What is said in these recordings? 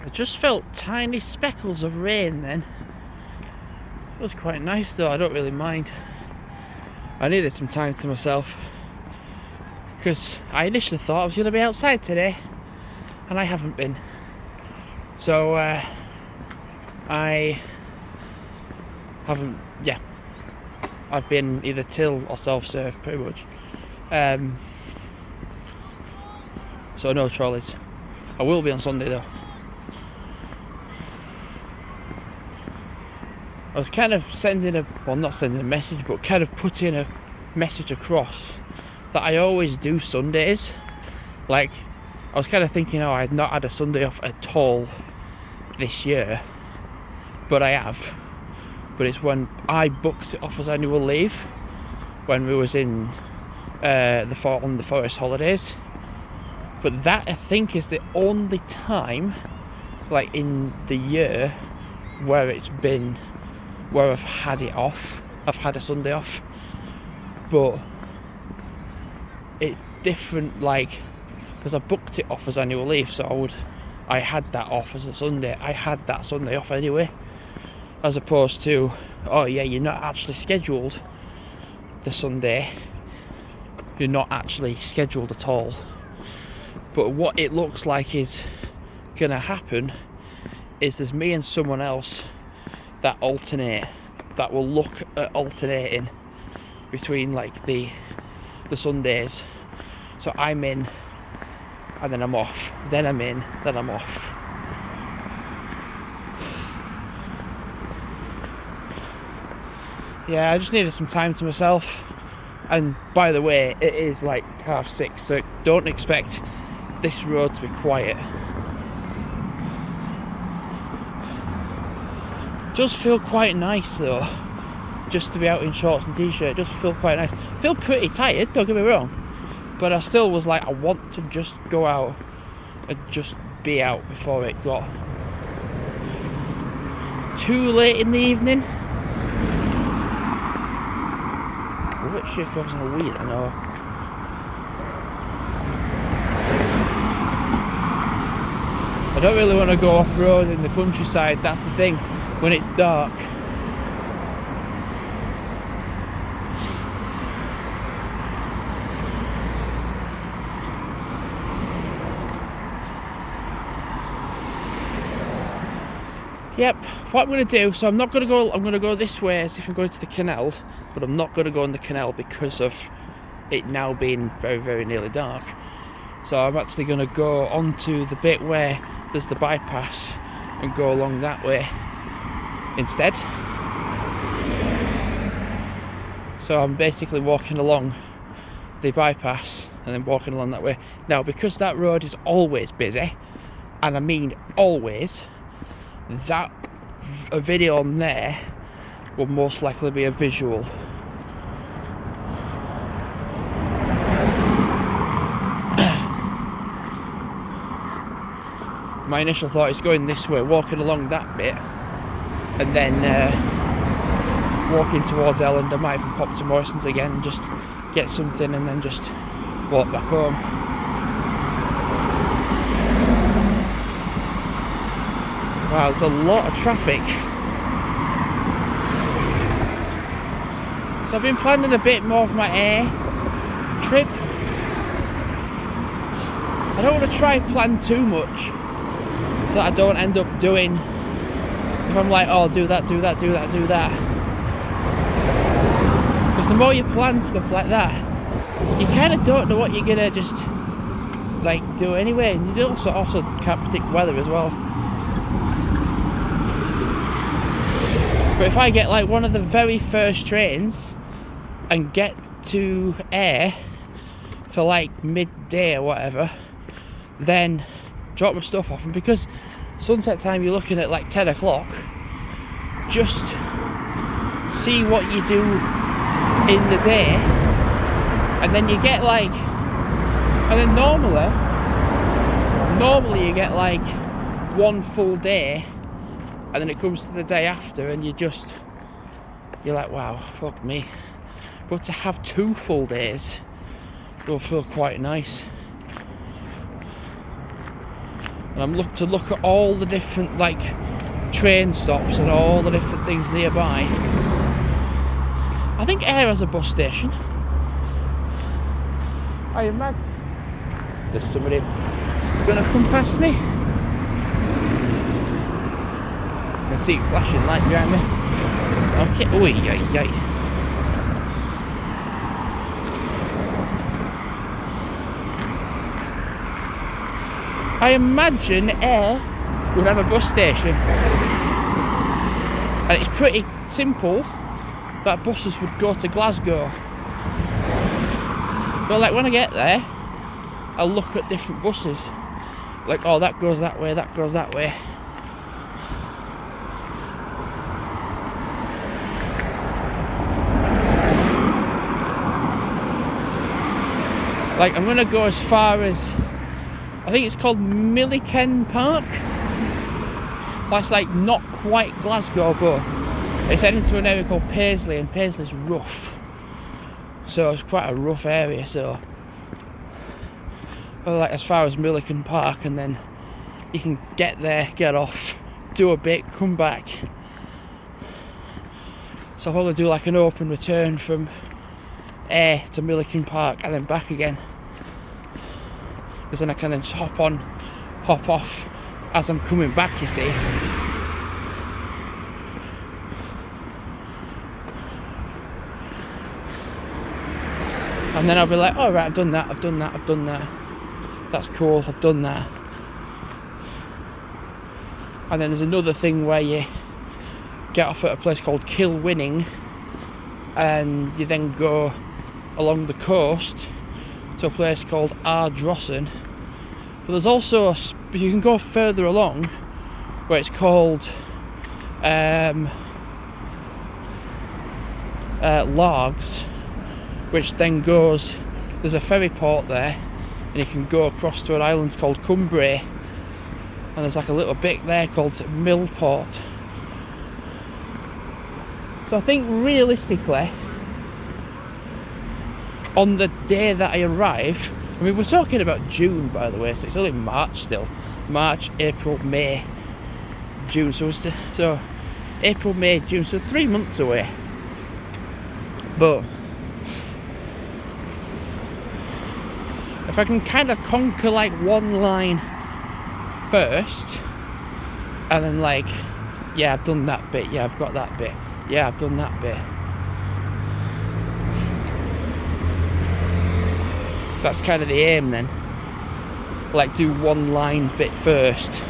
I just felt tiny speckles of rain then. It was quite nice though, I don't really mind. I needed some time to myself because I initially thought I was going to be outside today and I haven't been. So I haven't, yeah, I've been either till or self-serve pretty much. So no trolleys. I will be on Sunday though. I was kind of not sending a message, but kind of putting a message across that I always do Sundays. Like, I was kind of thinking, oh, I had not had a Sunday off at all this year, but I have. But it's when I booked it off as annual leave when we was in on the forest holidays. But that, I think, is the only time, like, in the year where I've had it off. I've had a Sunday off. But it's different, like, because I booked it off as annual leave, so I had that off as a Sunday. I had that Sunday off anyway. As opposed to, oh yeah, you're not actually scheduled the Sunday. You're not actually scheduled at all. But what it looks like is gonna happen is there's me and someone else that alternate, that will look at alternating between like the Sundays. So I'm in and then I'm off, then I'm in, then I'm off. Yeah, I just needed some time to myself. And by the way, it is like 6:30, so don't expect this road to be quiet. Does feel quite nice though, just to be out in shorts and t-shirt. Does feel quite nice. Feel pretty tired, don't get me wrong, but I still was like, I want to just go out and just be out before it got too late in the evening. What shit if I was on a wheel? I know. I don't really want to go off-road in the countryside, that's the thing, when it's dark. Yep, what I'm going to do, so I'm going to go this way as if I'm going to the canal, but I'm not going to go in the canal because of it now being very, very nearly dark. So I'm actually going to go onto the bit where there's the bypass and go along that way instead. So I'm basically walking along the bypass and then walking along that way. Now, because that road is always busy, and I mean always, that a video on there will most likely be a visual. My initial thought is going this way, walking along that bit, and then walking towards Elland. I might even pop to Morrison's again and just get something and then just walk back home. Wow, there's a lot of traffic. So I've been planning a bit more of my air trip. I don't want to try and plan too much so that I don't end up doing, if I'm like, oh, I'll do that, do that, do that, do that. Because the more you plan stuff like that, you kind of don't know what you're going to just like do anyway. And you also can't predict weather as well. But if I get like one of the very first trains and get to Ayr for like midday or whatever, then drop my stuff off, and because sunset time you're looking at like 10 o'clock, just see what you do in the day, and then you get like, and then normally you get like one full day, and then it comes to the day after and you're like, wow, fuck me. But to have 2 full days will feel quite nice. and I'm to look at all the different like train stops and all the different things nearby. I think Ayr has a bus station. I imagine there's somebody gonna come past me. I can see flashing light behind me. Okay, oh yeah. I imagine Ayr would have a bus station, and it's pretty simple that buses would go to Glasgow. But like when I get there, I'll look at different buses, like, oh, that goes that way, that goes that way. Like, I'm gonna go as far as, I think it's called Milliken Park. That's like not quite Glasgow, but it's heading to an area called Paisley, and Paisley's rough. So it's quite a rough area, so well, like as far as Milliken Park, and then you can get there, get off, do a bit, come back. So I'll probably do like an open return from Ayr to Milliken Park and then back again, because then I can then hop on, hop off as I'm coming back, you see. And then I'll be like, oh right, I've done that, that's cool, I've done that. And then there's another thing where you get off at a place called Kilwinning, and you then go along the coast to a place called Ardrossan. But there's also you can go further along where it's called Largs, which then goes, there's a ferry port there, and you can go across to an island called Cumbria, and there's like a little bit there called Millport. So I think realistically, on the day that I arrive, I mean, we're talking about June, by the way, so it's only March still. March, April, May, June, so April, May, June, so 3 months away. But if I can kind of conquer like one line first, and then like, yeah, I've done that bit, yeah, I've got that bit, yeah, I've done that bit. That's kind of the aim then. Like, do one line bit first,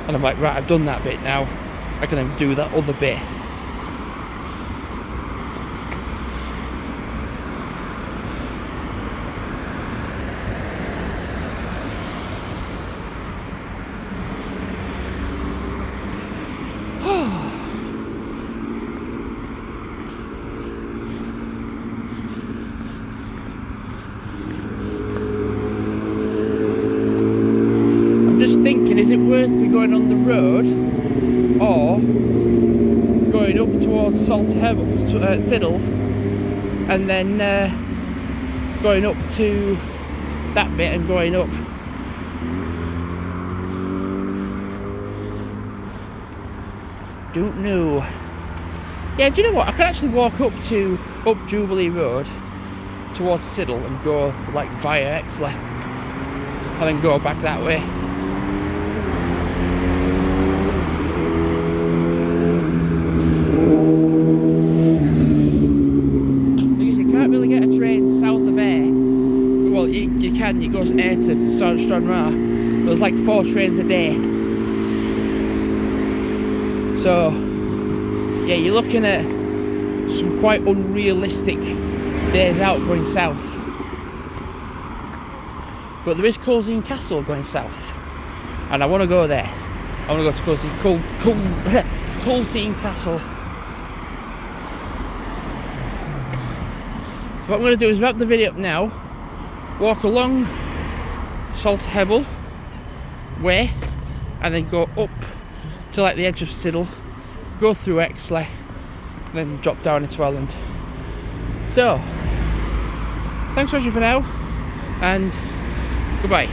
and I'm like, right, I've done that bit now, I can then do that other bit. Thinking, is it worth me going on the road or going up towards Salterhebble, Siddle, and then going up to that bit and going up? Don't know. Yeah, do you know what? I could actually walk up Jubilee Road towards Siddle and go like via Exley, and then go back that way. It goes Ayr to Stranraer. There's like 4 trains a day. So yeah, you're looking at some quite unrealistic days out going south. But there is Colesine Castle going south, and I want to go there. I want to go to Colesine Castle. So what I'm going to do is wrap the video up now, walk along Salterhebble way, and then go up to like the edge of Siddle, go through Exley, and then drop down into Welland. So thanks for watching for now, and goodbye.